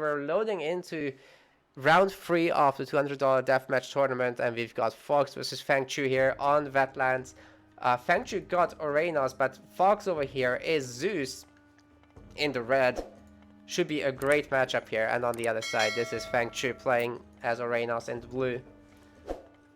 we're loading into round 3 of the $200 deathmatch tournament, and we've got Fox versus FengChu here on the wetlands. FengChu got Oranos, but Fox over here is Zeus in the red. Should be a great matchup here. And on the other side, this is FengChu playing as Oranos in the blue.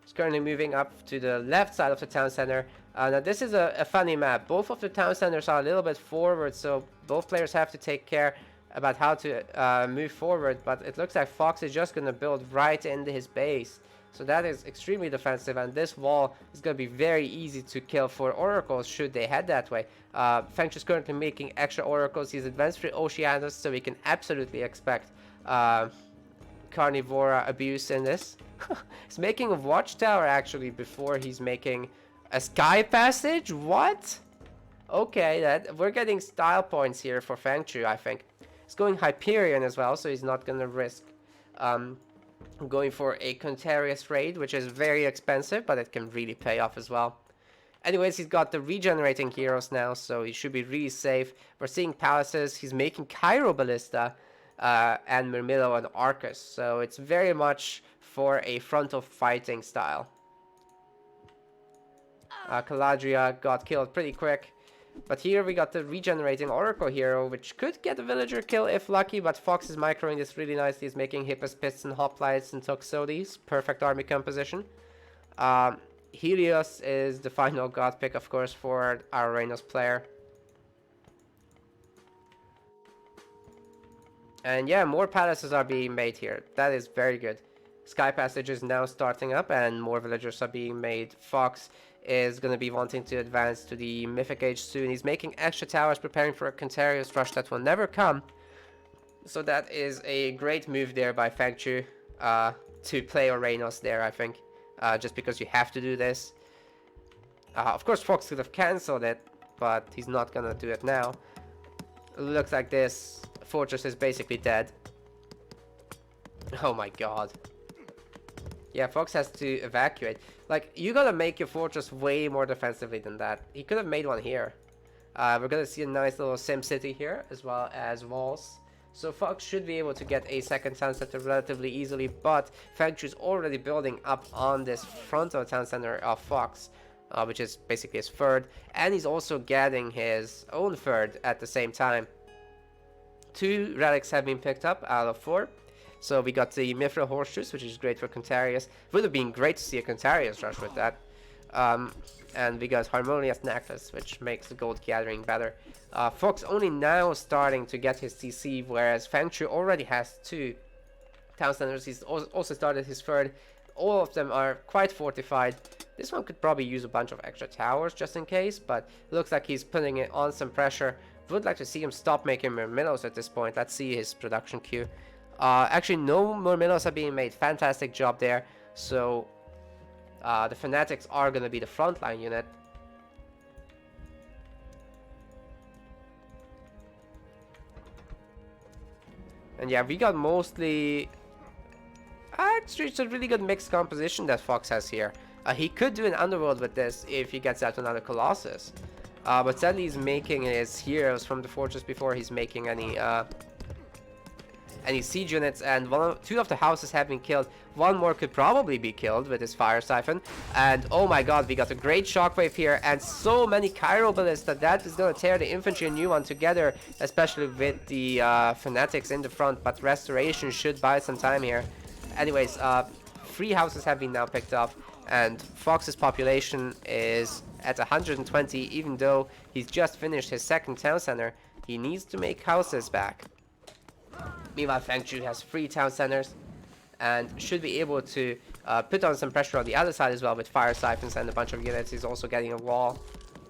It's currently moving up to the left side of the town center. Now this is a funny map. Both of the town centers are a little bit forward, so both players have to take care about how to move forward. But it looks like Fox is just going to build right into his base. So that is extremely defensive, and this wall is going to be very easy to kill for oracles should they head that way. FengChu is currently making extra oracles. He's advanced through Oceanus, so we can absolutely expect Carnivora abuse in this. He's making a watchtower actually before he's making a sky passage? What? Okay, we're getting style points here for FengChu, I think. He's going Hyperion as well, so he's not going to risk going for a Contarius raid, which is very expensive, but it can really pay off as well. Anyways, he's got the regenerating heroes now, so he should be really safe. We're seeing palaces. He's making Cairo Ballista and Myrmidon and Arcus, so it's very much for a frontal fighting style. Caladria got killed pretty quick. But here we got the regenerating Oracle hero, which could get a villager kill if lucky, but Fox is microing this really nicely. He's making Hippos Pits and Hoplites and Toxotes. Perfect army composition. Helios is the final god pick, of course, for our Reynos player. And yeah, more palaces are being made here. That is very good. Sky Passage is now starting up and more villagers are being made. Fox is going to be wanting to advance to the Mythic Age soon. He's making extra towers, preparing for a Contarius rush that will never come. So that is a great move there by FengChu to play Oranos there, I think. Just because you have to do this. Of course, Fox could have cancelled it, but he's not going to do it now. It looks like this fortress is basically dead. Oh my god. Yeah, Fox has to evacuate. Like, you gotta make your fortress way more defensively than that. He could have made one here. We're gonna see a nice little sim city here, as well as walls. So Fox should be able to get a second town center relatively easily, but FengChu is already building up on this frontal town center of Fox, which is basically his third, and he's also getting his own third at the same time. 2 relics have been picked up out of 4. So we got the Mithril Horseshoes, which is great for Contarius. Would have been great to see a Contarius rush with that. And we got Harmonious Necklace, which makes the gold gathering better. Fox only now starting to get his CC, whereas FengChu already has 2 town centers. He's also started his third. All of them are quite fortified. This one could probably use a bunch of extra towers just in case, but it looks like he's putting it on some pressure. Would like to see him stop making Myrmidons at this point. Let's see his production queue. Actually, no more Myrmidons are being made. Fantastic job there. So, the Fanatics are going to be the frontline unit. And yeah, we got mostly... Actually, it's a really good mixed composition that Fox has here. He could do an Underworld with this if he gets out another Colossus. But sadly, he's making his heroes from the fortress before he's making any siege units, and 2 of the houses have been killed. 1 more could probably be killed with his fire siphon. And oh my god, we got a great shockwave here, and so many Cairo Ballista. That is going to tear the infantry and new one together, especially with the Fanatics in the front, but restoration should buy some time here. Anyways, 3 houses have been now picked up, and Fox's population is at 120, even though he's just finished his second town center. He needs to make houses back. Meanwhile, FengChu has 3 town centers and should be able to put on some pressure on the other side as well with fire siphons and a bunch of units. He's also getting a wall.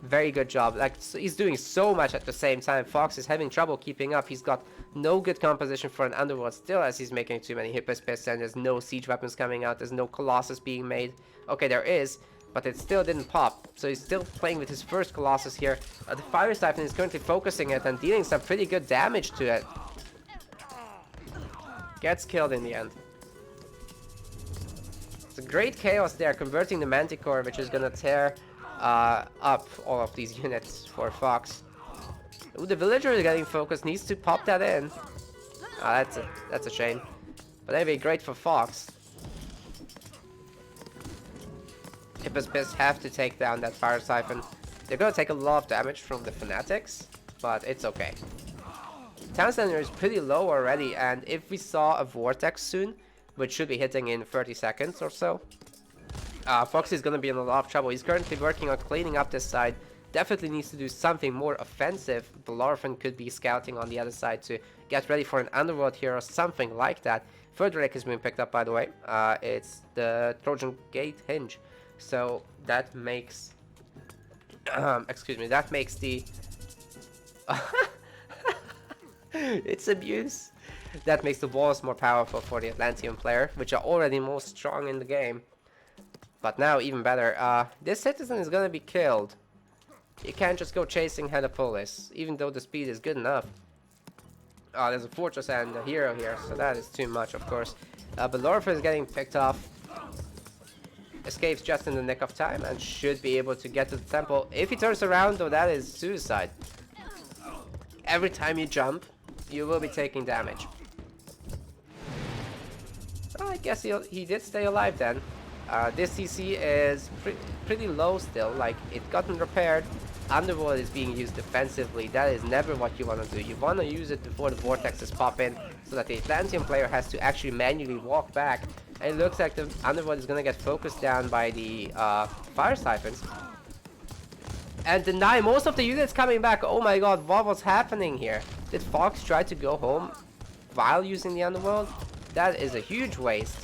Very good job. Like, so he's doing so much at the same time. Fox is having trouble keeping up. He's got no good composition for an Underworld still, as he's making too many Hippos Pits, and there's no siege weapons coming out. There's no Colossus being made. Okay, there is, but it still didn't pop. So he's still playing with his first Colossus here. The fire siphon is currently focusing it and dealing some pretty good damage to it. Gets killed in the end. It's a great chaos there, converting the Manticore, which is gonna tear up all of these units for Fox. Ooh, the villager is getting focused, needs to pop that in. That's a shame. But anyway, great for Fox. Hippos have to take down that Fire Siphon. They're gonna take a lot of damage from the Fanatics, but it's okay. Town Center is pretty low already, and if we saw a Vortex soon, which should be hitting in 30 seconds or so, Fox is gonna be in a lot of trouble. He's currently working on cleaning up this side. Definitely needs to do something more offensive. Bellerophon could be scouting on the other side to get ready for an Underworld here or something like that. Third Drake is being picked up, by the way. It's the Trojan Gate Hinge. So that makes... excuse me, that makes the... it's abuse. That makes the walls more powerful for the Atlantean player, which are already more strong in the game. But now even better. This citizen is gonna be killed. You can't just go chasing Helipolis, even though the speed is good enough. There's a fortress and a hero here, so that is too much, of course. Bellerophon is getting picked off. Escapes just in the nick of time and should be able to get to the temple. If he turns around, though, that is suicide. Every time you jump, you will be taking damage. Oh, I guess he did stay alive then. This CC is pretty low still, like it gotten repaired. Underworld is being used defensively. That is never what you want to do. You want to use it before the vortexes pop in, so that the Atlantean player has to actually manually walk back. And it looks like the Underworld is going to get focused down by the Fire Siphons. And deny most of the units coming back. Oh my god, what was happening here? Did Fox try to go home while using the Underworld? That is a huge waste.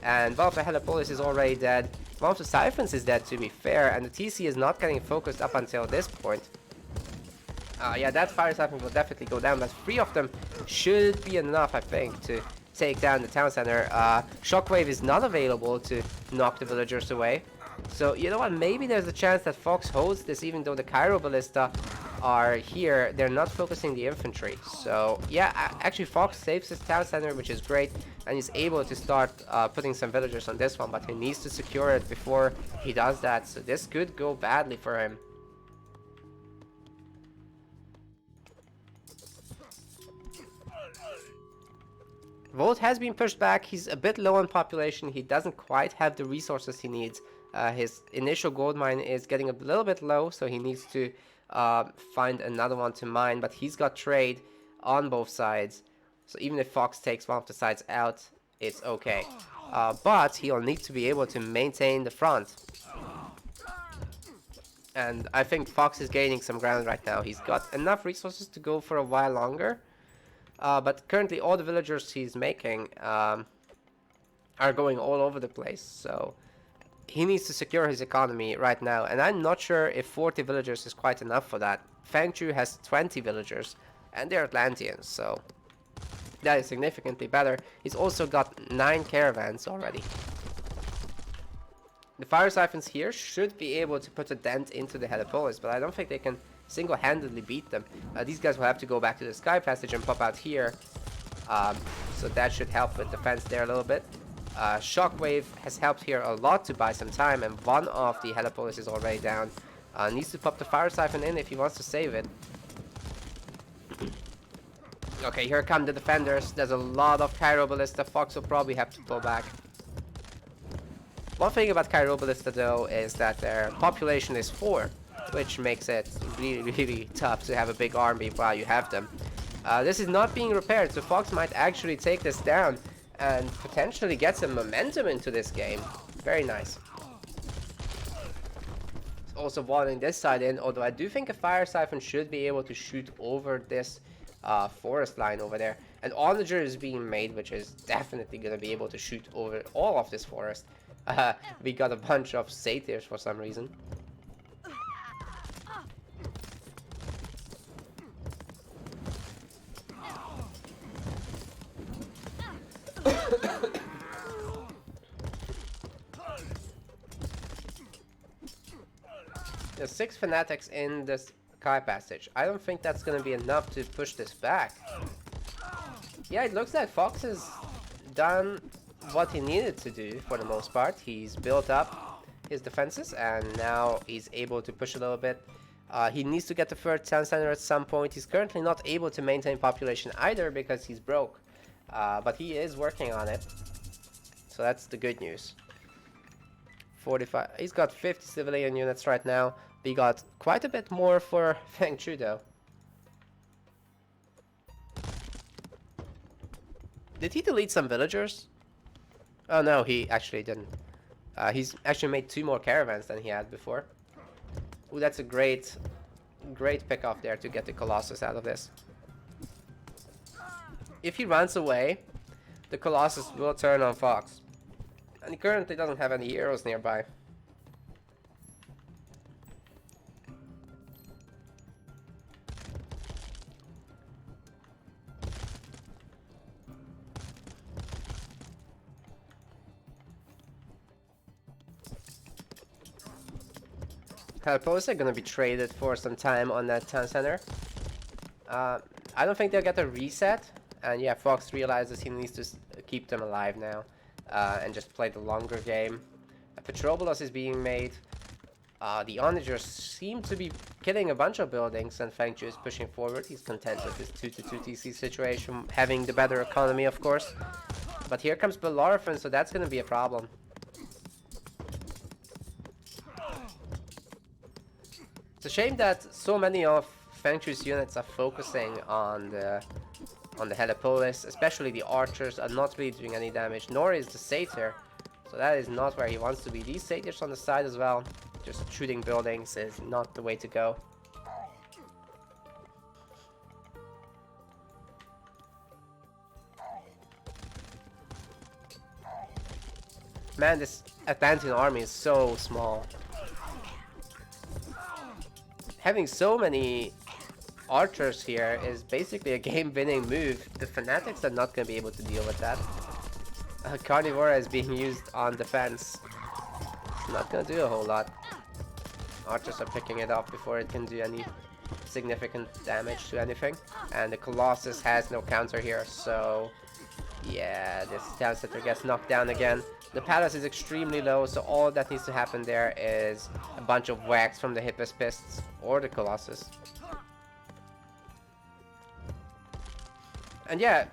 And one of the Helipolis is already dead. One of the Siphons is dead, to be fair, and the TC is not getting focused up until this point. Yeah, that Fire Siphon will definitely go down, but 3 of them should be enough, I think, to take down the town center. Shockwave is not available to knock the villagers away. So, you know what, maybe there's a chance that Fox holds this, even though the Cairo Ballista are here. They're not focusing the infantry. So, yeah, actually Fox saves his town center, which is great, and he's able to start putting some villagers on this one, but he needs to secure it before he does that. So this could go badly for him. Volt has been pushed back. He's a bit low on population. He doesn't quite have the resources he needs. His initial gold mine is getting a little bit low, so he needs to find another one to mine, but he's got trade on both sides. So even if Fox takes one of the sides out, it's okay. But he'll need to be able to maintain the front. And I think Fox is gaining some ground right now. He's got enough resources to go for a while longer. But currently all the villagers he's making are going all over the place. So he needs to secure his economy right now. And I'm not sure if 40 villagers is quite enough for that. FengChu has 20 villagers. And they're Atlanteans, so that is significantly better. He's also got 9 caravans already. The Fire Siphons here should be able to put a dent into the Helipolis, but I don't think they can single-handedly beat them. These guys will have to go back to the Sky Passage and pop out here. So that should help with defense there a little bit. Shockwave has helped here a lot to buy some time, and one of the Helipolis is already down. Needs to pop the Fire Siphon in if he wants to save it. Okay, here come the defenders. There's a lot of Cairo Ballista. Fox will probably have to pull back. One thing about Cairo Ballista, though, is that their population is 4, which makes it really tough to have a big army while you have them. This is not being repaired, so Fox might actually take this down and potentially get some momentum into this game. Very nice. Also walling this side in, although I do think a Fire Siphon should be able to shoot over this forest line over there. An Onager is being made, which is definitely going to be able to shoot over all of this forest. We got a bunch of satyrs for some reason. There's 6 fanatics in this Sky Passage. I don't think that's gonna be enough to push this back. Yeah, it looks like Fox has done what he needed to do for the most part. He's built up his defenses and now he's able to push a little bit. He needs to get the third town center at some point. He's currently not able to maintain population either because he's broke. But he is working on it. So that's the good news. 45. He's got 50 civilian units right now. We got quite a bit more for FengChu though. Did he delete some villagers? Oh no, he actually didn't. He's actually made 2 more caravans than he had before. Ooh, that's a great pick off there to get the Colossus out of this. If he runs away, the Colossus will turn on Fox. And he currently doesn't have any heroes nearby. Helpos are gonna be traded for some time on that town center. I don't think they'll get a reset. And yeah, Fox realizes he needs to keep them alive now. And just play the longer game. A Petrobolos is being made. The Onagers seem to be killing a bunch of buildings, and FengChu is pushing forward. He's content with his 2-2 TC situation, having the better economy, of course. But here comes Bellerophon, so that's gonna be a problem. It's a shame that so many of FengChu's units are focusing on the Helepolis, especially the archers are not really doing any damage, nor is the satyr. So that is not where he wants to be. These satyrs on the side as well, just shooting buildings is not the way to go. Man, this Atlantean army is so small. Having so many archers here is basically a game-winning move. The Fanatics are not going to be able to deal with that. Carnivora is being used on defense. It's not going to do a whole lot. Archers are picking it up before it can do any significant damage to anything. And the Colossus has no counter here, so yeah, this town center gets knocked down again. The palace is extremely low, so all that needs to happen there is a bunch of whacks from the Hippospists or the Colossus. And yeah,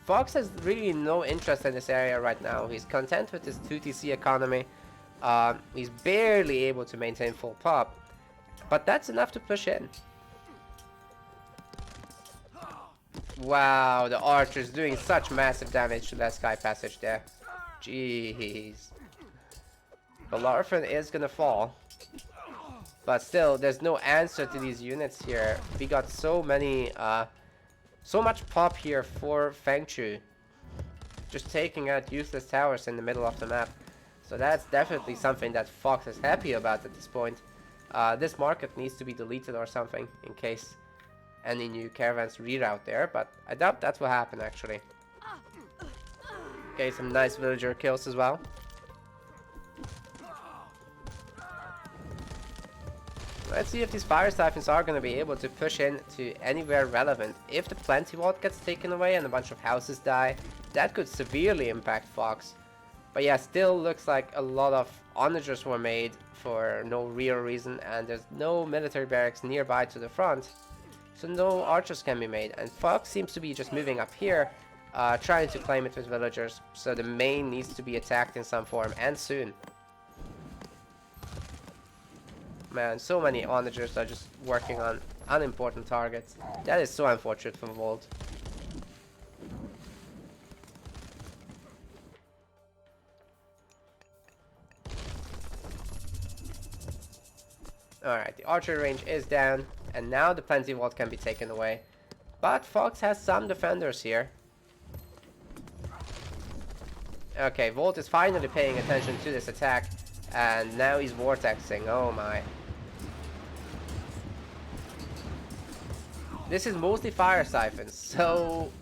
Fox has really no interest in this area right now. He's content with his 2TC economy. He's barely able to maintain full pop, but that's enough to push in. Wow, the archer's doing such massive damage to that sky passage there. Jeez. Bellerophon is gonna fall. But still, there's no answer to these units here. We got so many, so much pop here for FengChu. Just taking out useless towers in the middle of the map. So that's definitely something that Fox is happy about at this point. This market needs to be deleted or something in case any new caravans reroute there, but I doubt that will happen actually. Okay, some nice villager kills as well. Let's see if these fire siphons are going to be able to push in to anywhere relevant. If the plenty vault gets taken away and a bunch of houses die, that could severely impact Fox. But yeah, still looks like a lot of onagers were made for no real reason, and there's no military barracks nearby to the front, so no archers can be made. And Fox seems to be just moving up here, trying to claim it with villagers, so the main needs to be attacked in some form, and soon. Man, so many onagers are just working on unimportant targets. That is so unfortunate for Volt. Alright, the archery range is down, and now the Plenty Vault can be taken away. But Fox has some defenders here. Okay, Volt is finally paying attention to this attack, and now he's vortexing. Oh my. This is mostly fire siphons, so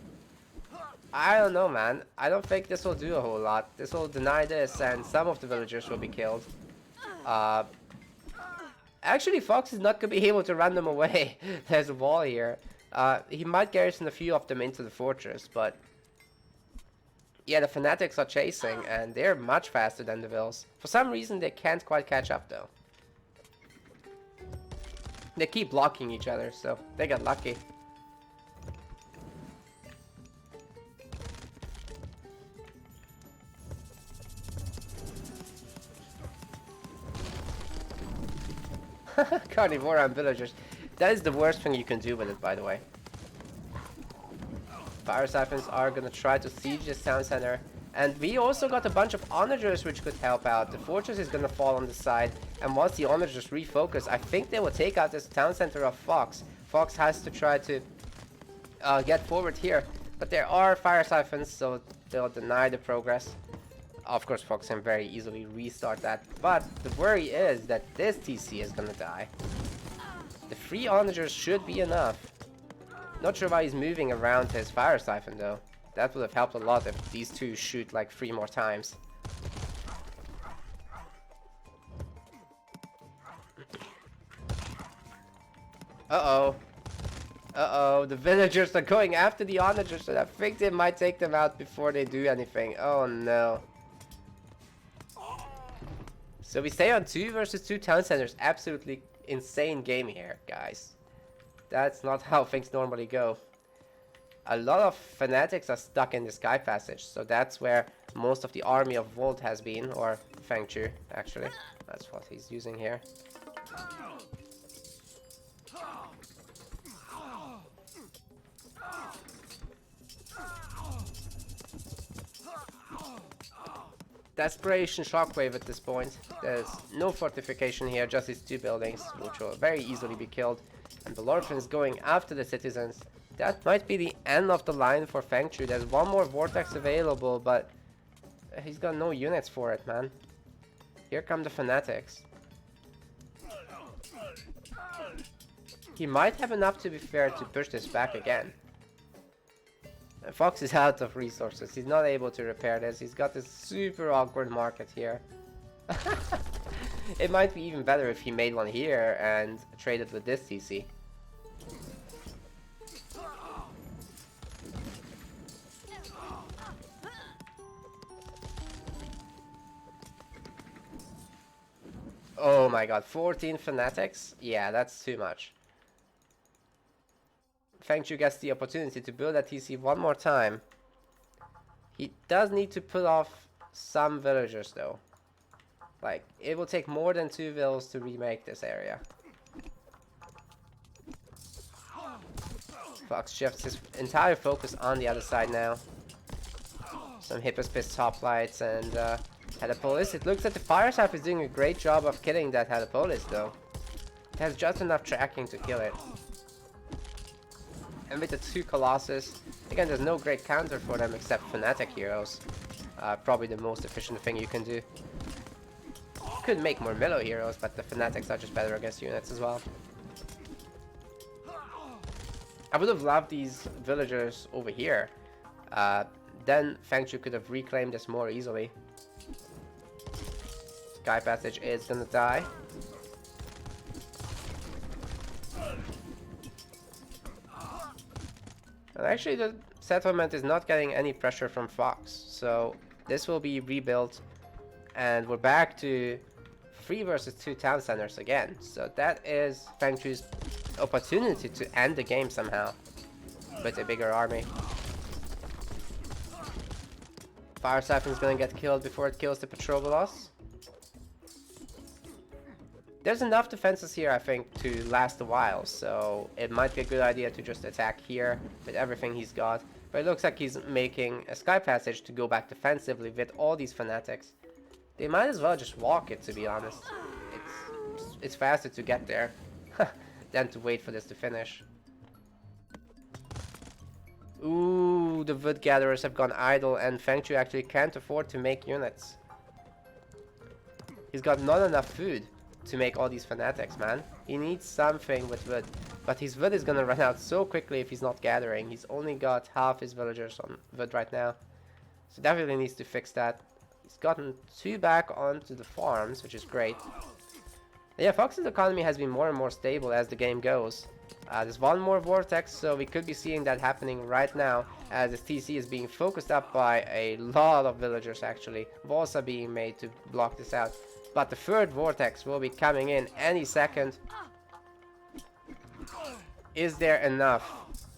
I don't know, man. I don't think this will do a whole lot. This will deny this, and some of the villagers will be killed. Actually, Fox is not going to be able to run them away. There's a wall here. He might garrison a few of them into the fortress, but yeah, the Fanatics are chasing, and they're much faster than the Vills. For some reason, they can't quite catch up, though. They keep blocking each other, so they got lucky. Carnivora and villagers. That is the worst thing you can do with it, by the way. Fire Siphons are gonna try to siege this town center. And we also got a bunch of onagers which could help out. The fortress is gonna fall on the side. And once the onagers refocus, I think they will take out this town center of Fox. Fox has to try to get forward here. But there are Fire Siphons, so they'll deny the progress. Of course, Fox can very easily restart that. But the worry is that this TC is gonna die. The 3 onagers should be enough. Not sure why he's moving around his Fire Siphon though. That would have helped a lot if these 2 shoot like 3 more times. Uh-oh. Uh-oh, the villagers are going after the onagers, and I think they might take them out before they do anything. Oh no. So we stay on 2 versus 2 town centers. Absolutely insane game here, guys. That's not how things normally go. A lot of fanatics are stuck in the Sky Passage, so that's where most of the army of Volt has been, or FengChu, actually. That's what he's using here. Desperation Shockwave at this point. There's no fortification here, just these 2 buildings, which will very easily be killed. And the Lordfin is going after the citizens. That might be the end of the line for FengChu. There's 1 more Vortex available, but he's got no units for it, man. Here come the Fanatics. He might have enough, to be fair, to push this back again. Fox is out of resources. He's not able to repair this. He's got this super awkward market here. It might be even better if he made one here and traded with this TC. Oh my god, 14 Fanatics? Yeah, that's too much. FengChu gets the opportunity to build that TC one more time. He does need to put off some villagers though. Like, it will take more than 2 vills to remake this area. Fox shifts his entire focus on the other side now. Some Hippospis hoplites and Helepolis. It looks like the Fire Staff is doing a great job of killing that Helepolis though. It has just enough tracking to kill it. And with the 2 Colossus, again, there's no great counter for them except Fanatic Heroes. Probably the most efficient thing you can do. Could make more Milo Heroes, but the Fanatics are just better against units as well. I would have loved these villagers over here. Then FengChu could have reclaimed this more easily. Sky Passage is gonna die. And actually the settlement is not getting any pressure from Fox, so this will be rebuilt and we're back to 3 versus 2 town centers again. So that is FengChu's opportunity to end the game somehow with a bigger army. Fire Siphon is gonna get killed before it kills the Petrovolos. There's enough defenses here, I think, to last a while, so it might be a good idea to just attack here with everything he's got. But it looks like he's making a Sky Passage to go back defensively with all these Fanatics. They might as well just walk it, to be honest. It's faster to get there than to wait for this to finish. Ooh, the Wood Gatherers have gone idle, and FengChu actually can't afford to make units. He's got not enough food to make all these Fanatics, man. He needs something with wood. But his wood is gonna run out so quickly if he's not gathering. He's only got half his villagers on wood right now. So definitely needs to fix that. He's gotten 2 back onto the farms, which is great. Yeah, Fox's economy has been more and more stable as the game goes. There's 1 more Vortex, so we could be seeing that happening right now as this TC is being focused up by a lot of villagers actually. Walls are being made to block this out. But the 3rd Vortex will be coming in any second. Is there enough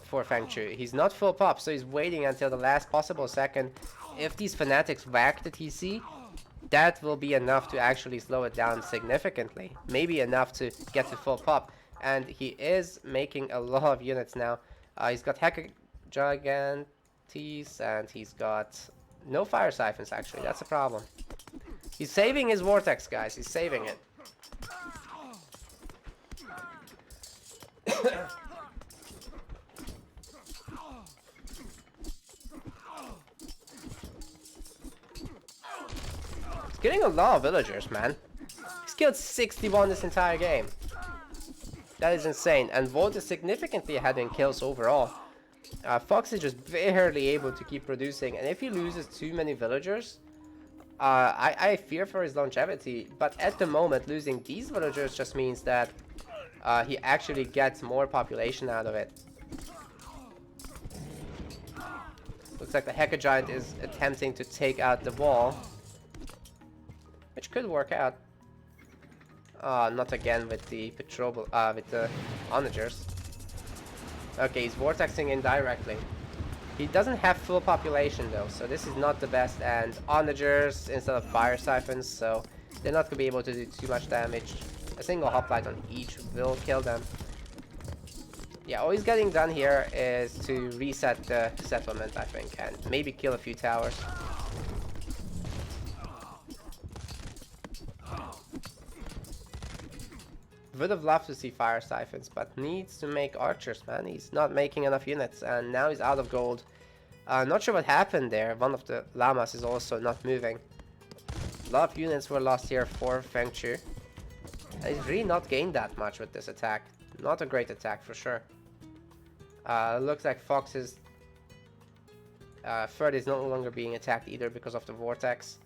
for FengChu? He's not full pop, so he's waiting until the last possible second. If these Fanatics whack the TC, that will be enough to actually slow it down significantly. Maybe enough to get to full pop. And he is making a lot of units now. He's got Heca Gigantes, and he's got no Fire Siphons, actually. That's a problem. He's saving his Vortex, guys. He's saving it. He's getting a lot of villagers, man. He's killed 61 this entire game. That is insane. And Volt is significantly ahead in kills overall. Fox is just barely able to keep producing. And if he loses too many villagers, I fear for his longevity. But at the moment, losing these villagers just means that he actually gets more population out of it. Looks like the Heca Giant is attempting to take out the wall, which could work out. Not again with the patrol, with the onagers. Okay, he's vortexing indirectly. He doesn't have full population though, so this is not the best. And onagers instead of fire siphons, so they're not gonna be able to do too much damage. A single hoplite on each will kill them. Yeah, all he's getting done here is to reset the settlement, I think, and maybe kill a few towers. Would have loved to see fire siphons, but needs to make archers, man. He's not making enough units, and now he's out of gold. Not sure what happened there. One of the llamas is also not moving. A lot of units were lost here for FengChu. He's really not gained that much with this attack. Not a great attack for sure. Looks like Fox's third is no longer being attacked either because of the vortex.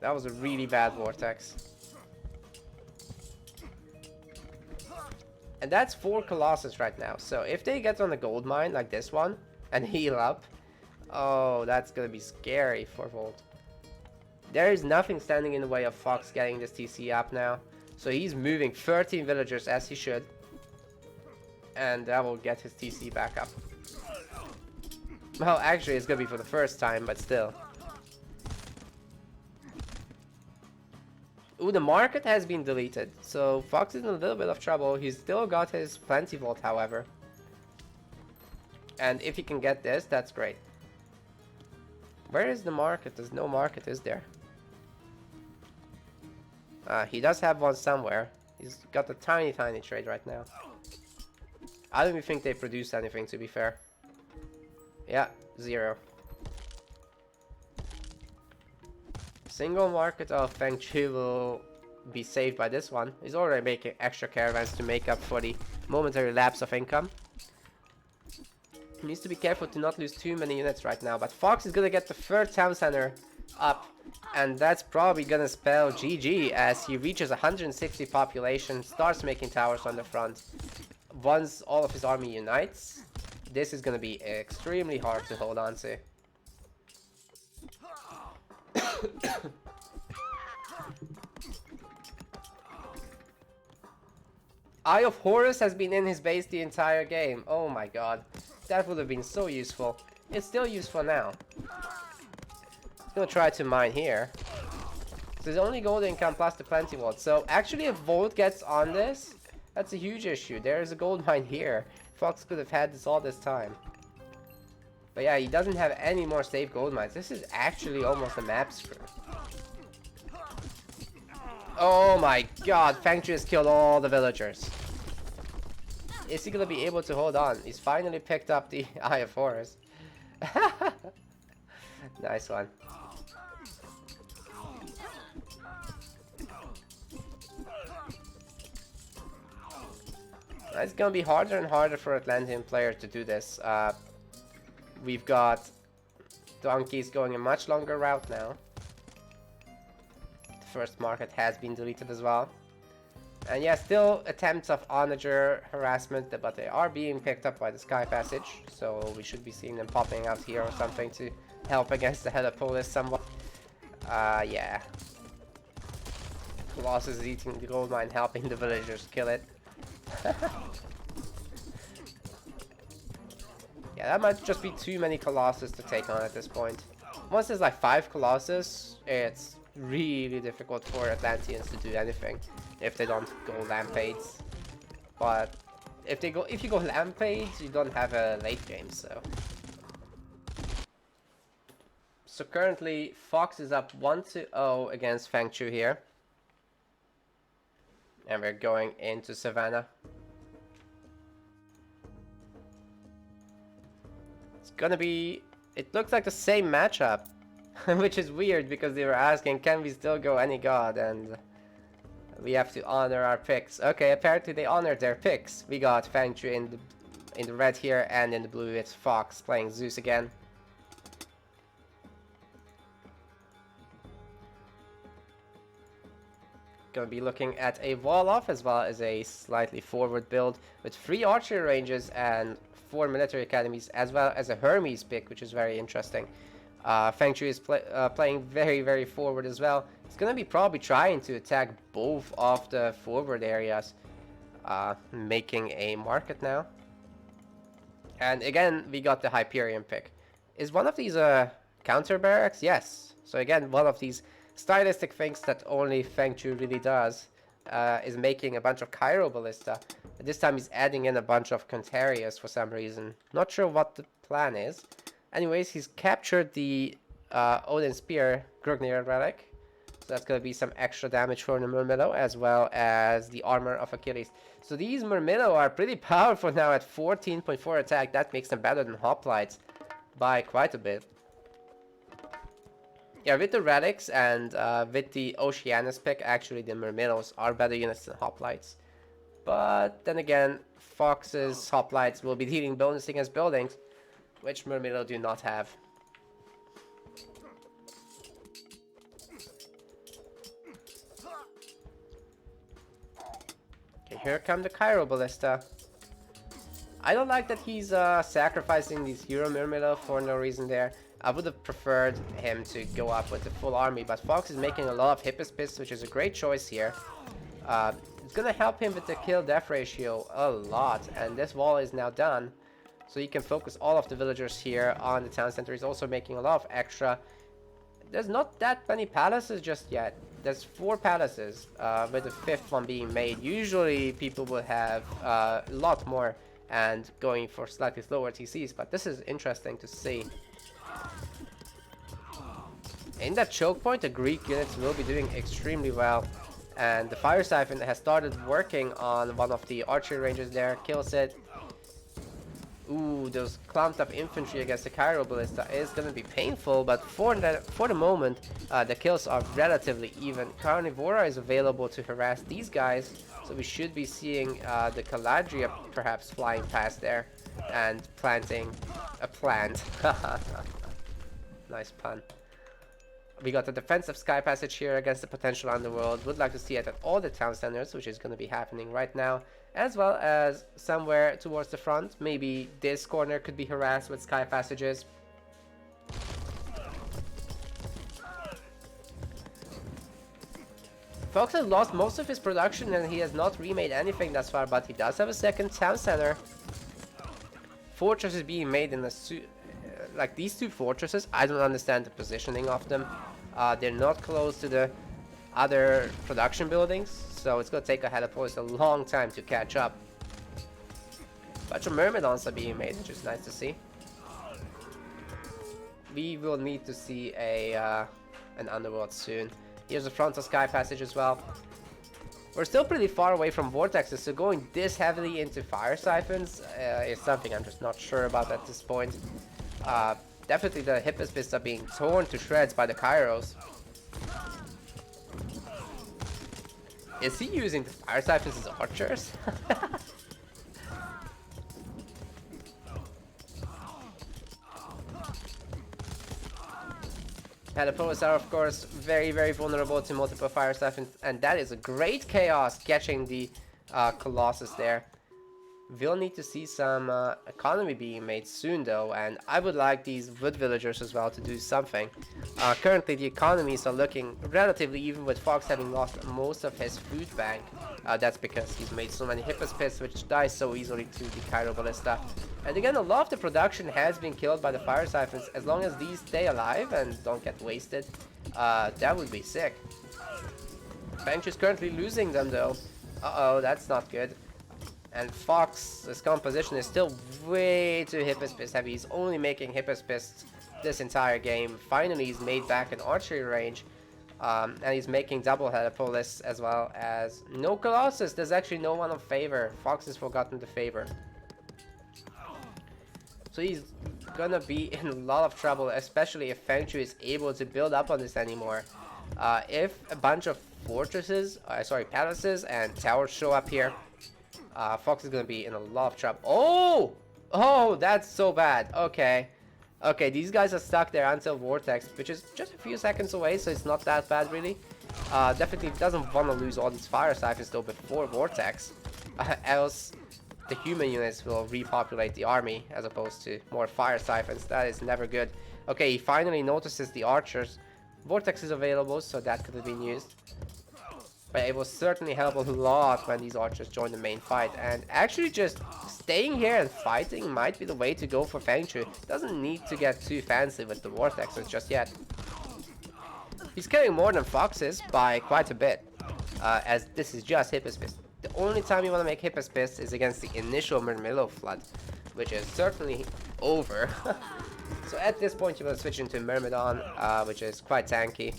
That was a really bad vortex. And that's 4 Colossus right now. So if they get on a gold mine like this one and heal up, oh, that's gonna be scary for Volt. There is nothing standing in the way of Fox getting this TC up now. So he's moving 13 villagers as he should. And that will get his TC back up. Well, actually it's gonna be for the first time, but still. Ooh, the market has been deleted, so Fox is in a little bit of trouble. He's still got his plenty vault, however. And if he can get this, that's great. Where is the market? There's no market, is there? He does have one somewhere. He's got a tiny trade right now. I don't even think they produced anything, to be fair. Yeah, 0. Single market of FengChu will be saved by this one. He's already making extra caravans to make up for the momentary lapse of income. He needs to be careful to not lose too many units right now. But Fox is gonna get the third town center up. And that's probably gonna spell GG as he reaches 160 population, starts making towers on the front. Once all of his army unites, this is gonna be extremely hard to hold on to. Eye of Horus has been in his base the entire game. Oh my god. That would have been so useful. It's still useful now. I'm gonna try to mine here. So there's only gold income plus the plenty vault. So actually if Volt gets on this, that's a huge issue. There is a gold mine here. Fox could have had this all this time. But yeah, he doesn't have any more safe gold mines. This is actually almost a map screw. Oh my god, FengChu has killed all the villagers. Is he gonna be able to hold on? He's finally picked up the Eye of Horus. Nice one. It's gonna be harder and harder for Atlantean players to do this. We've got donkeys going a much longer route now. The first market has been deleted as well. And yeah, still attempts of onager harassment, but they are being picked up by the Sky Passage. So we should be seeing them popping out here or something to help against the Helipolis somewhat. Yeah. Colossus is eating the gold mine, helping the villagers kill it. Yeah, that might just be too many Colossus to take on at this point. Once there's like 5 Colossus, it's really difficult for Atlanteans to do anything if they don't go Rampage. But if you go Rampage, you don't have a late game, so. So currently, Fox is up 1-0 against FengChu here. And we're going into Savannah. It's gonna be... It looks like the same matchup. Which is weird because they were asking, can we still go any god? And we have to honor our picks. Okay, apparently they honored their picks. We got FengChu in the red here, and in the blue it's Fox playing Zeus again. Gonna be looking at a wall off as well as a slightly forward build with 3 archery ranges and 4 military academies, as well as a Hermes pick, which is very interesting. FengChu is playing very forward as well. It's gonna be probably trying to attack both of the forward areas, making a market now. And again, we got the Hyperion pick. Is one of these counter barracks? Yes. So again, one of these stylistic things that only FengChu really does, is making a bunch of Cairo Ballista. This time he's adding in a bunch of Contarius for some reason. Not sure what the plan is. Anyways, he's captured the Odin Spear Grugnir Relic. So that's going to be some extra damage for the Murmillo, as well as the Armor of Achilles. So these Murmillo are pretty powerful now at 14.4 attack. That makes them better than Hoplites by quite a bit. Yeah, with the Relics and with the Oceanus pick, actually the Murmillos are better units than Hoplites. But then again, Fox's Hoplites will be dealing bonus against buildings, which Murmillo do not have. Okay, here come the Cairo Ballista. I don't like that he's sacrificing these Hero Murmillo for no reason there. I would have preferred him to go up with the full army, but Fox is making a lot of Hippospis, which is a great choice here. It's gonna help him with the kill-death ratio a lot, and this wall is now done. So you can focus all of the villagers here on the town center. He's also making a lot of extra. There's not that many palaces just yet. There's 4 palaces, with the 5th one being made. Usually people will have a lot more and going for slightly slower TCs, but this is interesting to see. In that choke point, the Greek units will be doing extremely well. And the Fire Siphon has started working on one of the archery ranges there, kills it. Ooh, those clumped up infantry against the Cairo Ballista is going to be painful, but for the moment, the kills are relatively even. Carnivora is available to harass these guys, so we should be seeing the Caladria perhaps flying past there and planting a plant. Nice pun. We got the defensive sky passage here against the potential underworld. Would like to see it at all the town centers, which is going to be happening right now, as well as somewhere towards the front. Maybe this corner could be harassed with sky passages. Fox has lost most of his production and he has not remade anything thus far, but he does have a second town center. Fortress is being made in a like these 2 fortresses. I don't understand the positioning of them. They're not close to the other production buildings, so it's gonna take a Helipolis a long time to catch up. Bunch of Myrmidons are being made, which is nice to see. We will need to see an underworld soon. Here's the frontal sky passage as well. We're still pretty far away from vortexes, so going this heavily into fire siphons is something I'm just not sure about at this point. Definitely the Hippospis are being torn to shreds by the Kairos. Is he using the fire siphons as archers? Helipolis are of course very vulnerable to multiple fire siphons, and that is a great chaos catching the Colossus there. We'll need to see some economy being made soon though, and I would like these wood villagers as well to do something. Currently the economies are looking relatively even, with Fox having lost most of his food bank. That's because he's made so many Hippos pits which die so easily to the Cairo Ballista. And again, a lot of the production has been killed by the fire siphons. As long as these stay alive and don't get wasted, that would be sick. FengChu is currently losing them though. Uh-oh, that's not good. And Fox's composition is still way too Hippos heavy. He's only making Hippos this entire game. Finally, he's made back an archery range. And he's making double Helipolis as well as no Colossus. There's actually no one of favor. Fox has forgotten the favor. So he's gonna be in a lot of trouble, especially if FengChu is able to build up on this anymore. If a bunch of fortresses, palaces and towers show up here, Fox is gonna be in a lot of trouble. Oh! Oh, that's so bad. Okay. Okay, these guys are stuck there until Vortex, which is just a few seconds away, so it's not that bad, really. Definitely doesn't want to lose all these fire siphons, though, before Vortex. Else, the human units will repopulate the army, as opposed to more fire siphons. That is never good. Okay, he finally notices the archers. Vortex is available, so that could have been used. But it will certainly help a lot when these archers join the main fight. And actually just staying here and fighting might be the way to go for FengChu. Doesn't need to get too fancy with the Vortexes just yet. He's killing more than Fox is by quite a bit. As this is just Hippos Fist. The only time you want to make Hippos Fist is against the initial Murmillo Flood, which is certainly over. So at this point you want to switch into Myrmidon, which is quite tanky.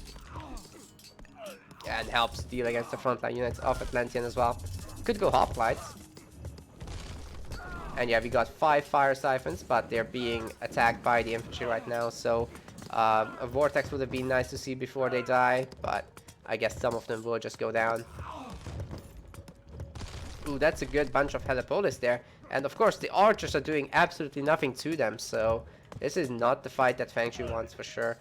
And helps deal against the frontline units of Atlantean as well. Could go Hoplites. And yeah, we got 5 fire siphons, but they're being attacked by the infantry right now, so a Vortex would have been nice to see before they die, but I guess some of them will just go down. Ooh, that's a good bunch of Helipolis there. And of course, the archers are doing absolutely nothing to them, so this is not the fight that FengChu wants for sure.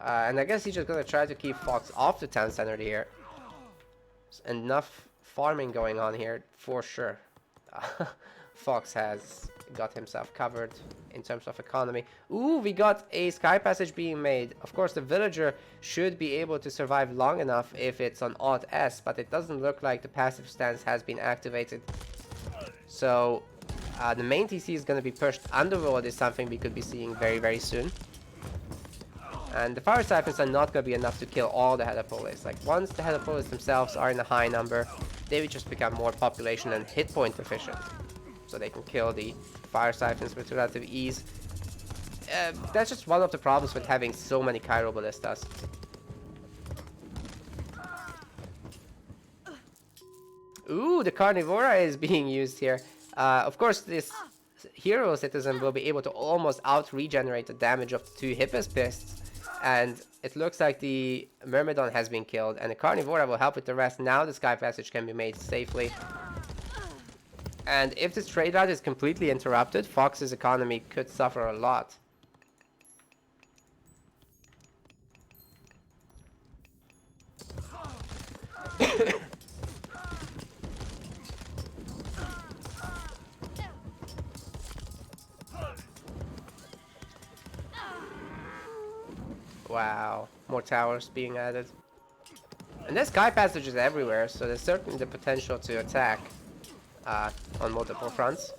And I guess he's just gonna try to keep Fox off the town center here. There's enough farming going on here for sure. Fox has got himself covered in terms of economy. Ooh, we got a sky passage being made. Of course, the villager should be able to survive long enough if it's on Alt S, but it doesn't look like the passive stance has been activated. So the main TC is going to be pushed. Underworld is something we could be seeing very, very soon. And the fire siphons are not going to be enough to kill all the Helipolis. Like, once the Helipolis themselves are in a high number, they would just become more population and hit point efficient. So they can kill the fire siphons with relative ease. That's just one of the problems with having so many Cairo Ballistas. Ooh, the Carnivora is being used here. Of course, this hero citizen will be able to almost out-regenerate the damage of the 2 Hippos Pists. And it looks like the Myrmidon has been killed, and the Carnivora will help with the rest. Now the Sky Passage can be made safely. And if this trade route is completely interrupted, Fox's economy could suffer a lot. Wow, more towers being added. And there's sky passages everywhere, so there's certainly the potential to attack on multiple fronts.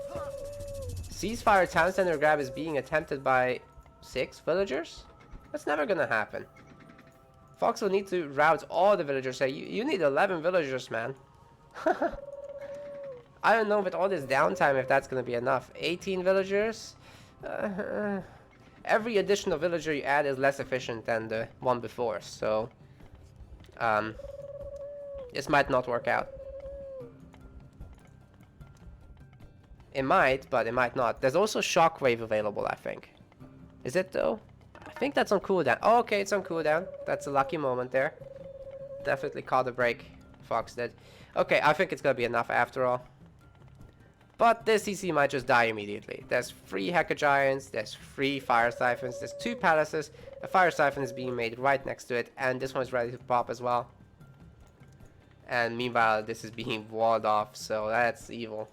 Ceasefire town center grab is being attempted by 6 villagers? That's never gonna happen. Fox will need to route all the villagers. Say, you need 11 villagers, man. I don't know with all this downtime if that's gonna be enough. 18 villagers? Every additional villager you add is less efficient than the one before, so this might not work out. It might, but it might not. There's also Shockwave available, I think. Is it though? I think that's on cooldown. Oh, okay, it's on cooldown. That's a lucky moment there. Definitely caught a break, Fox did. Okay, I think it's gonna be enough after all. But this CC might just die immediately. There's 3 Hacker Giants, there's 3 Fire Siphons, there's 2 Palaces, a Fire Siphon is being made right next to it, and this one's ready to pop as well. And meanwhile, this is being walled off, so that's evil.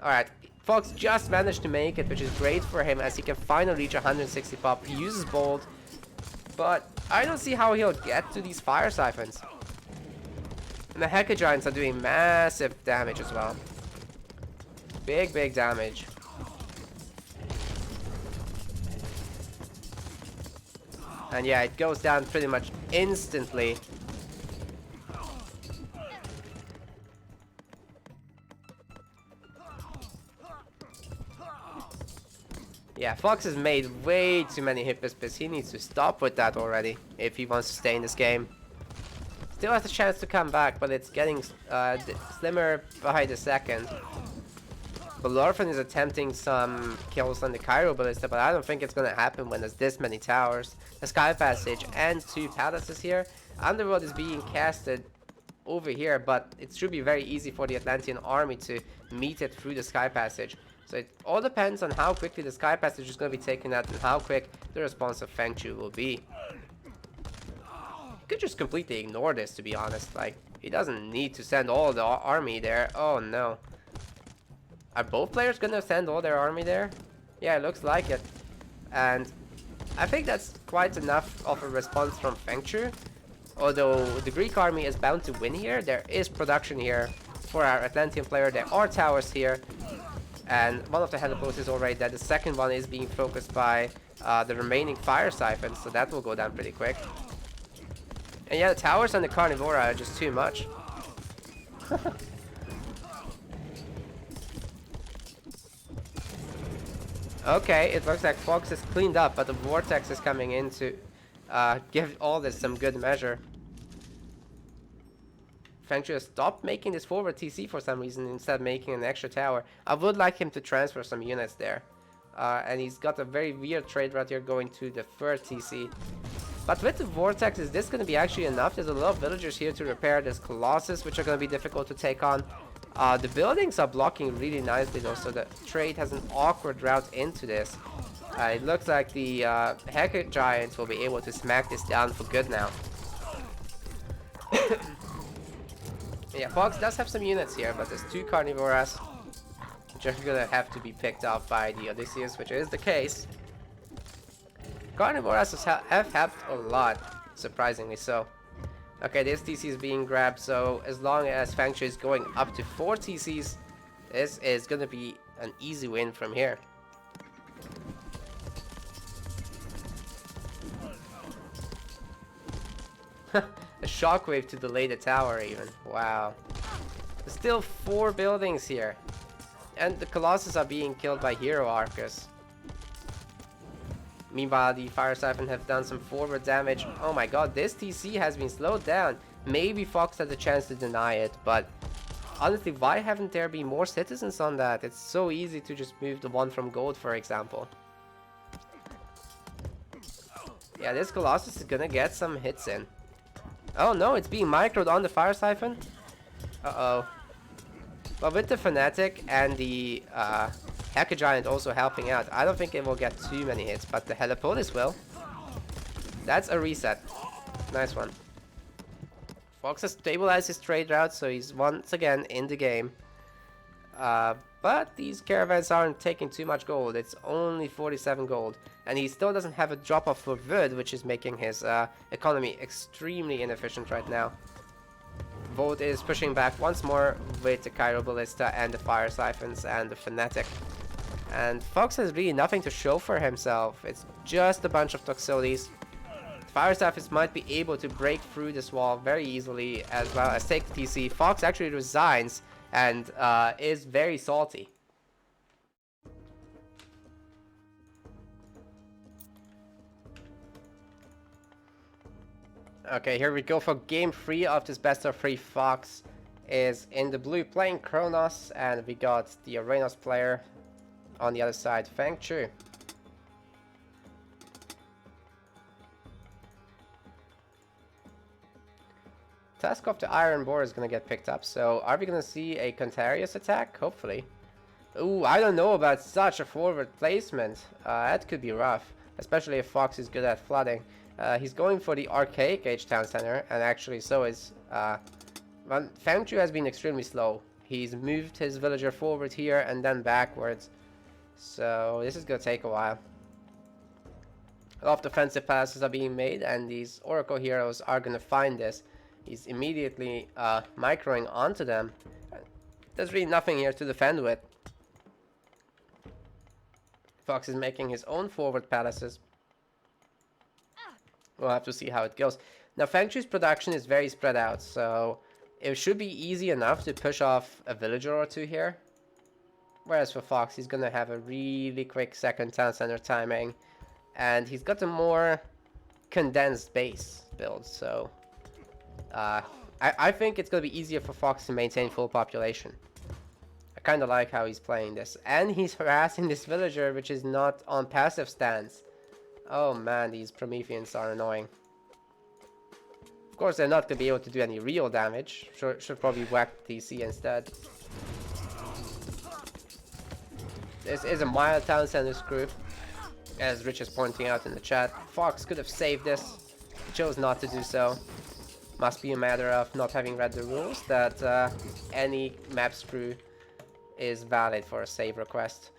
Alright, Fox just managed to make it, which is great for him as he can finally reach 160 pop. He uses Bolt, but I don't see how he'll get to these Fire Siphons. And the Heka Giants are doing massive damage as well. Big, big damage. And yeah, it goes down pretty much instantly. Yeah, Fox has made way too many Hippospis. He needs to stop with that already if he wants to stay in this game. Still has a chance to come back, but it's getting slimmer by the second. Belorphin is attempting some kills on the Cairo Ballista, but I don't think it's gonna happen when there's this many towers. A Sky Passage and 2 palaces here. Underworld is being casted over here, but it should be very easy for the Atlantean army to meet it through the Sky Passage. So it all depends on how quickly the Sky Passage is going to be taken out and how quick the response of FengChu will be. He could just completely ignore this, to be honest. Like, he doesn't need to send all the army there. Oh no. Are both players going to send all their army there? Yeah, it looks like it. And I think that's quite enough of a response from FengChu. Although the Greek army is bound to win here, there is production here for our Atlantean player. There are towers here. And one of the heliports is already dead. The second one is being focused by the remaining Fire Siphons, so that will go down pretty quick. And yeah, the towers and the Carnivora are just too much. Okay, it looks like Fox is cleaned up, but the Vortex is coming in to give all this some good measure. FengChu has stopped making this forward TC for some reason, instead making an extra tower. I would like him to transfer some units there. And he's got a very weird trade route here going to the third TC. But with the Vortex, is this going to be actually enough? There's a lot of villagers here to repair this Colossus, which are going to be difficult to take on. The buildings are blocking really nicely though, so the trade has an awkward route into this. It looks like the Heka Giants will be able to smack this down for good now. Yeah, Fox does have some units here, but there's 2 Carnivoras, which are gonna have to be picked up by the Odysseus, which is the case. Carnivoras have helped a lot, surprisingly so. Okay, this TC is being grabbed, so as long as FengChu is going up to 4 TCs, this is gonna be an easy win from here. A shockwave to delay the tower even. Wow. There's still 4 buildings here. And the Colossus are being killed by Hero Archers. Meanwhile, the Fire Siphon have done some forward damage. Oh my god, this TC has been slowed down. Maybe Fox has a chance to deny it, but honestly, why haven't there been more citizens on that? It's so easy to just move the one from gold, for example. Yeah, this Colossus is gonna get some hits in. Oh no, it's being microed on the Fire Siphon. Uh-oh. But with the Fanatic and the Heka Giant also helping out, I don't think it will get too many hits, but the Helipolis will. That's a reset. Nice one. Fox has stabilized his trade route, so he's once again in the game. But these caravans aren't taking too much gold. It's only 47 gold. And he still doesn't have a drop-off for wood, which is making his economy extremely inefficient right now. Volt is pushing back once more with the Cairo Ballista and the Fire Siphons and the Fanatic. And Fox has really nothing to show for himself. It's just a bunch of Toxotes. Fire Siphons might be able to break through this wall very easily, as well as take the TC. Fox actually resigns and is very salty. Okay, here we go for game 3 of this best of 3. Fox is in the blue playing Kronos, and we got the Arenos player on the other side, FengChu. Task of the Iron Boar is going to get picked up, so are we going to see a Contarius attack? Hopefully. Ooh, I don't know about such a forward placement. That could be rough, especially if Fox is good at flooding. He's going for the Archaic Age Town Center, and actually so is... well, FengChu has been extremely slow. He's moved his villager forward here and then backwards. So this is going to take a while. A lot of defensive passes are being made, and these Oracle heroes are going to find this. He's immediately microing onto them. There's really nothing here to defend with. Fox is making his own forward palaces. We'll have to see how it goes. Now, FengChu's production is very spread out, so it should be easy enough to push off a villager or two here. Whereas for Fox, he's going to have a really quick second town center timing. And he's got a more condensed base build, so I think it's going to be easier for Fox to maintain full population. I kind of like how he's playing this. And he's harassing this villager, which is not on passive stance. Oh man, these Prometheans are annoying. Of course, they're not going to be able to do any real damage. Should probably whack DC instead. This is a mild town center group, as Rich is pointing out in the chat. Fox could have saved this. He chose not to do so. Must be a matter of not having read the rules that any map screw is valid for a save request.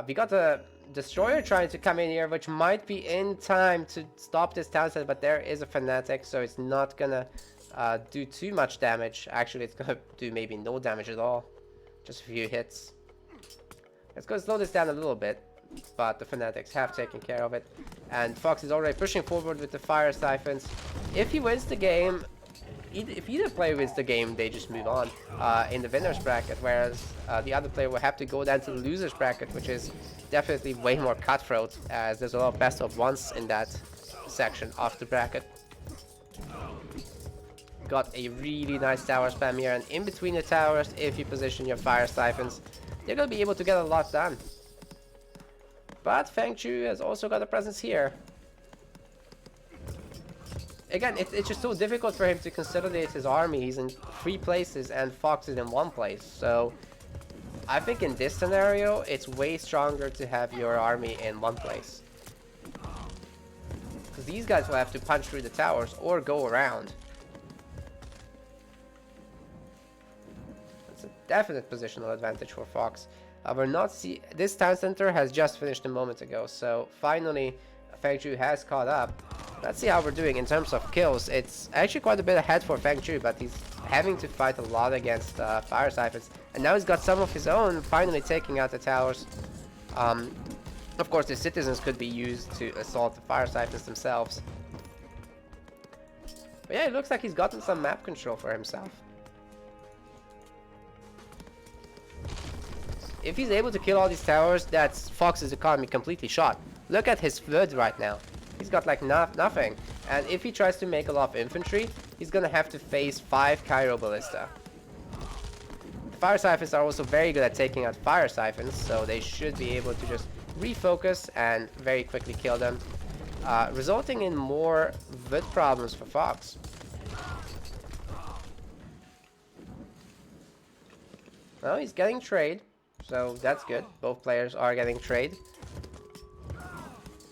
We got a destroyer trying to come in here, which might be in time to stop this town center, but there is a fanatic, so it's not gonna do too much damage. Actually, it's gonna do maybe no damage at all. Just a few hits. Let's go slow this down a little bit, but the fanatics have taken care of it. And Fox is already pushing forward with the fire siphons. If he wins the game, if either player wins the game, they just move on in the winner's bracket, whereas the other player will have to go down to the loser's bracket, which is definitely way more cutthroat, as there's a lot of best of ones in that section of the bracket. Got a really nice tower spam here, and in between the towers, if you position your fire siphons, you're gonna be able to get a lot done. But FengChu has also got a presence here. Again, it's just so difficult for him to consolidate his army. He's in 3 places and Fox is in 1 place. So I think in this scenario, it's way stronger to have your army in 1 place. Because these guys will have to punch through the towers or go around. It's a definite positional advantage for Fox. We're not see this town center has just finished a moment ago, so finally FengChu has caught up. Let's see how we're doing in terms of kills. It's actually quite a bit ahead for FengChu, but he's having to fight a lot against fire siphons, and now he's got some of his own, finally taking out the towers. Of course, the citizens could be used to assault the fire siphons themselves. But yeah, it looks like he's gotten some map control for himself. If he's able to kill all these towers, that's Fox's economy completely shot. Look at his flood right now. He's got like nothing. And if he tries to make a lot of infantry, he's gonna have to face 5 Cairo Ballista. The fire siphons are also very good at taking out fire siphons, so they should be able to just refocus and very quickly kill them, resulting in more vid problems for Fox. Well, he's getting trade. So that's good. Both players are getting trade.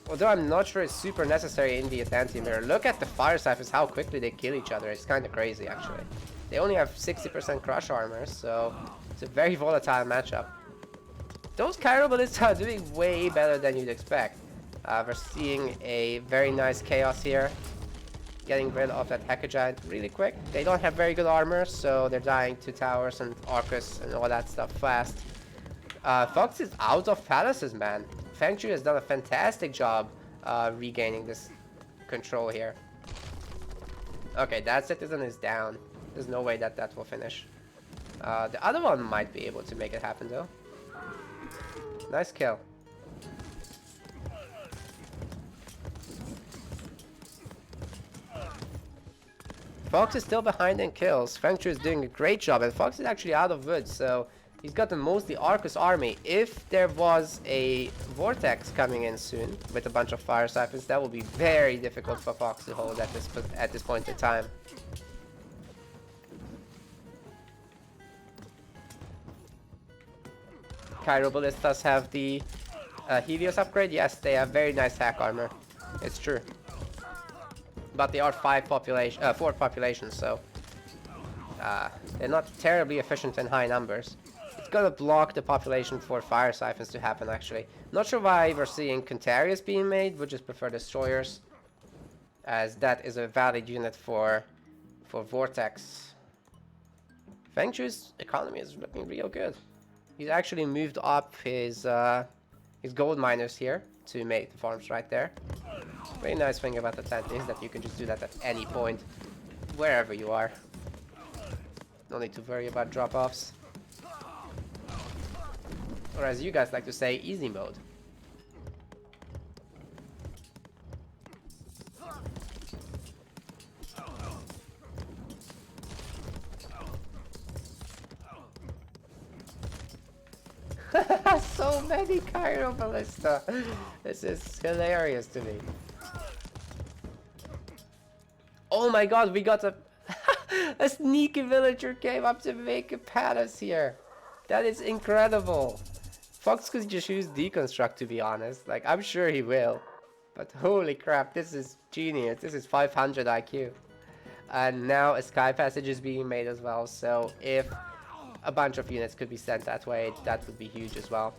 Although I'm not sure it's super necessary in the Atlantean mirror. Look at the fire siphons, how quickly they kill each other. It's kind of crazy, actually. They only have 60% crush armor, so it's a very volatile matchup. Those Cairo Ballists are doing way better than you'd expect. We're seeing a very nice chaos here. Getting rid of that Hacker Giant really quick. They don't have very good armor, so they're dying to towers and Arcus and all that stuff fast. Fox is out of palaces, man. FengChu has done a fantastic job regaining this control here. Okay, that citizen is down. There's no way that that will finish. The other one might be able to make it happen, though. Nice kill. Fox is still behind in kills. FengChu is doing a great job, and Fox is actually out of wood, so he's gotten mostly Arcus army. If there was a Vortex coming in soon with a bunch of fire siphons, that would be very difficult for Fox to hold at this point in time. Cairo Ballistas have the Helios upgrade. Yes, they have very nice hack armor. It's true. But they are 4 populations, so They're not terribly efficient in high numbers. It's gonna block the population for fire siphons to happen, actually. Not sure why we're seeing Contarius being made, would just prefer destroyers, as that is a valid unit for Vortex. FengChu's economy is looking real good. He's actually moved up his gold miners here to make the farms right there. Very nice thing about Atlanta is that you can just do that at any point, wherever you are. No need to worry about drop-offs. Or as you guys like to say, easy mode. So many Cairo Ballista. This is hilarious to me. Oh my god, we got a a sneaky villager came up to make a palace here. That is incredible. Fox could just use deconstruct, to be honest. Like, I'm sure he will. But holy crap, this is genius. This is 500 IQ. And now a sky passage is being made as well. So if a bunch of units could be sent that way, that would be huge as well.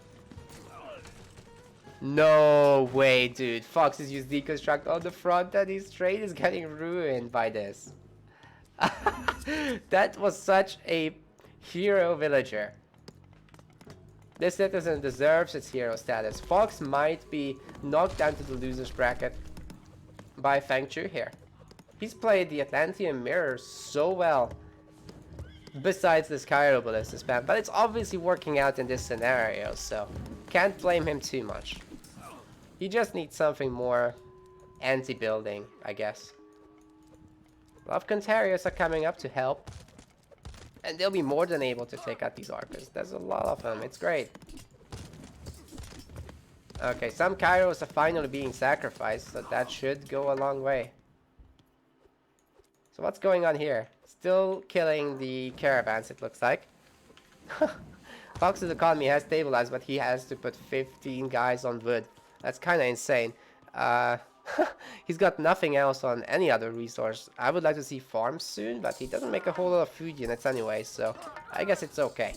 No way, dude. Fox has used deconstruct on the front and his trade is getting ruined by this. That was such a hero villager. This citizen deserves its hero status. Fox might be knocked down to the loser's bracket by FengChu here. He's played the Atlantean Mirror so well. Besides this Cairo Ballista spam, but it's obviously working out in this scenario, so can't blame him too much. He just needs something more anti-building, I guess. A lot of Contarius are coming up to help. And they'll be more than able to take out these Archers. There's a lot of them, it's great. Okay, some Kairos are finally being sacrificed, so that should go a long way. So what's going on here? Still killing the caravans, it looks like. Fox's economy has stabilized, but he has to put 15 guys on wood. That's kind of insane. He's got nothing else on any other resource. I would like to see farms soon, but he doesn't make a whole lot of food units anyway, so I guess it's okay.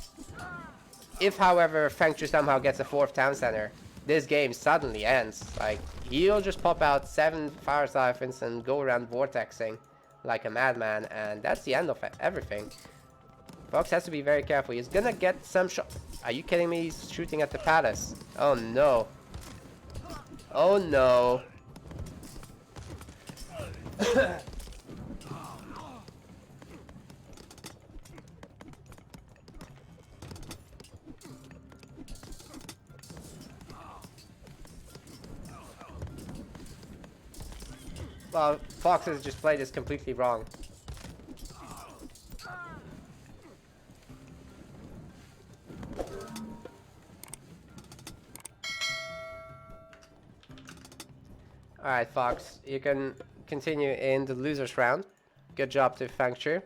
If, however, FengChu somehow gets a 4th town center, this game suddenly ends. Like, he'll just pop out 7 fire siphons and go around vortexing like a madman, and that's the end of everything. Fox has to be very careful. He's gonna get some shot. Are you kidding me? He's shooting at the palace. Oh no. Oh no. Well, Fox has just played this completely wrong. Alright, Fox, you can continue in the losers round. Good job to FengChu.